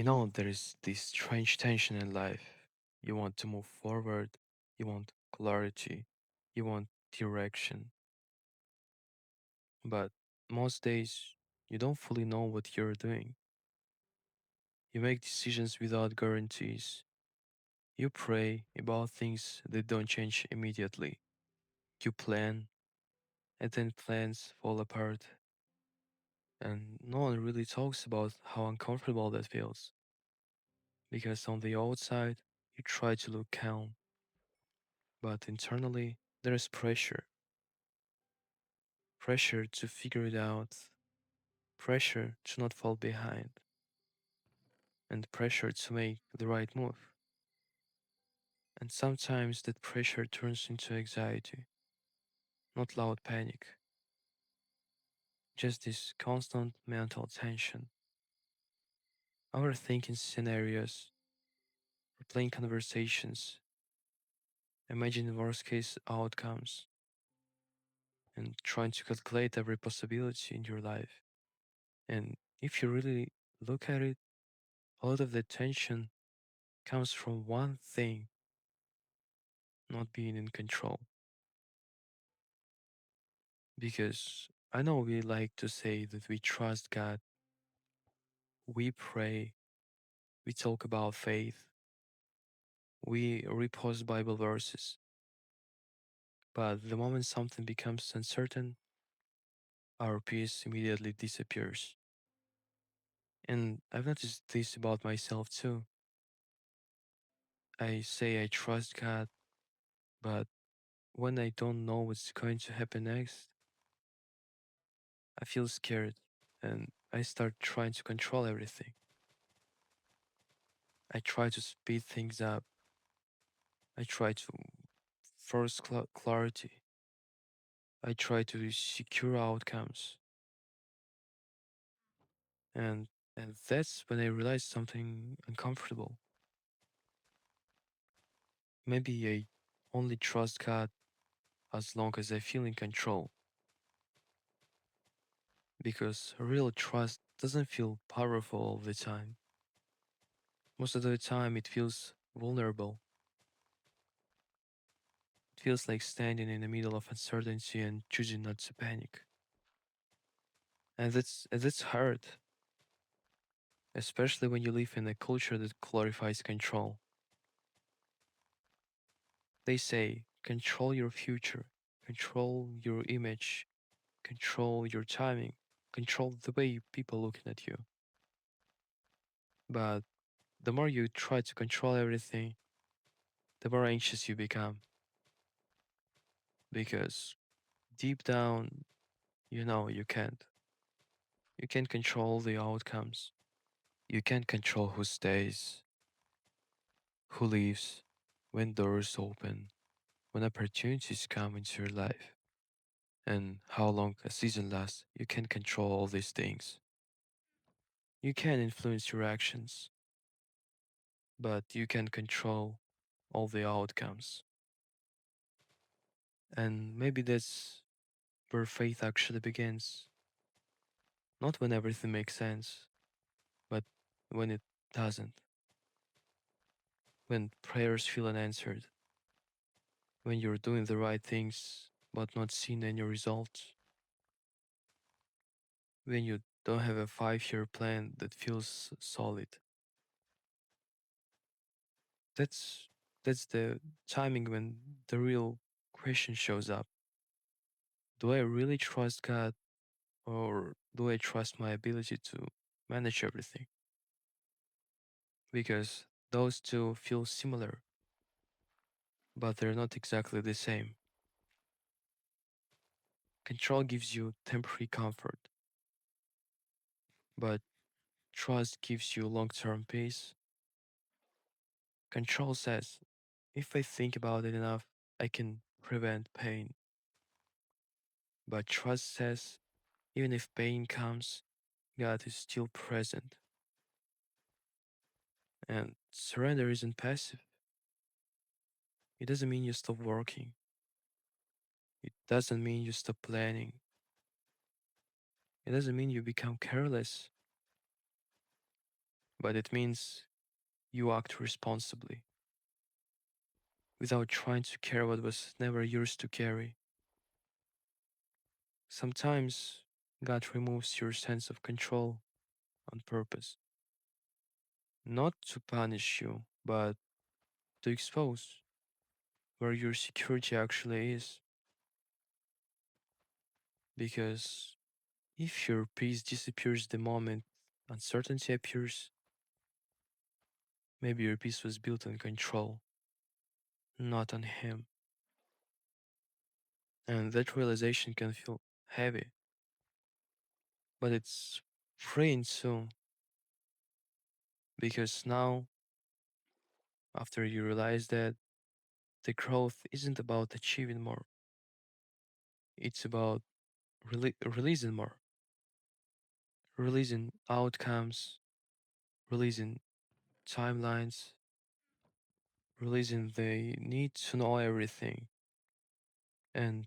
There is this strange tension in life. You want to move forward, you want clarity, you want direction, but most days you don't fully know what you're doing. You make decisions without guarantees. You pray about things that don't change immediately. You plan, and then plans fall apart, and no one really talks about how uncomfortable that feels. Because on the outside, you try to look calm, but internally, there is pressure to figure it out, pressure to not fall behind, and pressure to make the right move. And sometimes that pressure turns into anxiety, not loud panic, just this constant mental tension, overthinking scenarios, replaying conversations, imagining worst case outcomes, and trying to calculate every possibility in your life. And if you really look at it, a lot of the tension comes from one thing: not being in control. Because I know we like to say that we trust God, we pray, we talk about faith, we repost Bible verses, but the moment something becomes uncertain, our peace immediately disappears. And I've noticed this about myself too. I say I trust God, but when I don't know what's going to happen next, I feel scared and I start trying to control everything. I try to speed things up. I try to force clarity. I try to secure outcomes. And and that's when I realized something uncomfortable. Maybe I only trust God as long as I feel in control, because real trust doesn't feel powerful all the time. Most of the time it feels vulnerable. It feels like standing in the middle of uncertainty and choosing not to panic. And that's hard, especially when you live in a culture that glorifies control. They say, control your future, control your image, control your timing, control the way people looking at you. But the more you try to control everything, the more anxious you become. Because deep down, you know you can't. You can't control the outcomes. You can't control who stays, who leaves, when doors open, when opportunities come into your life, and how long a season lasts. You can't control all these things. You can influence your actions, but you can control all the outcomes. And maybe that's where faith actually begins. Not when everything makes sense, but when it doesn't. When prayers feel unanswered. When you're doing the right things, but not seeing any results. When you don't have a 5-year plan that feels solid. That's that's the timing when the real question shows up. Do I really trust God, or do I trust my ability to manage everything? Because those two feel similar, but they're not exactly the same. Control gives you temporary comfort, but trust gives you long term peace. Control says, if I think about it enough, I can prevent pain. But trust says, even if pain comes, God is still present. And surrender isn't passive. It doesn't mean you stop working. It doesn't mean you stop planning. It doesn't mean you become careless. but it means you act responsibly without trying to carry what was never yours to carry. Sometimes God removes your sense of control on purpose, not to punish you, but to expose where your security actually is. Because if your peace disappears the moment uncertainty appears, maybe your peace was built on control, not on Him. And that realization can feel heavy, but it's freeing too, because now, after you realize that the growth isn't about achieving more, it's about releasing more, releasing outcomes, releasing timelines, releasing the need to know everything. And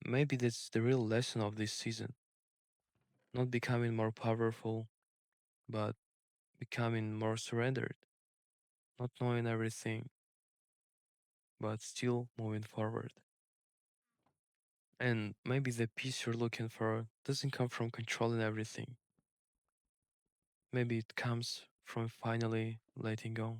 maybe that's the real lesson of this season, not becoming more powerful, but becoming more surrendered, not knowing everything, but still moving forward. And maybe the peace you're looking for doesn't come from controlling everything. Maybe it comes from finally letting go.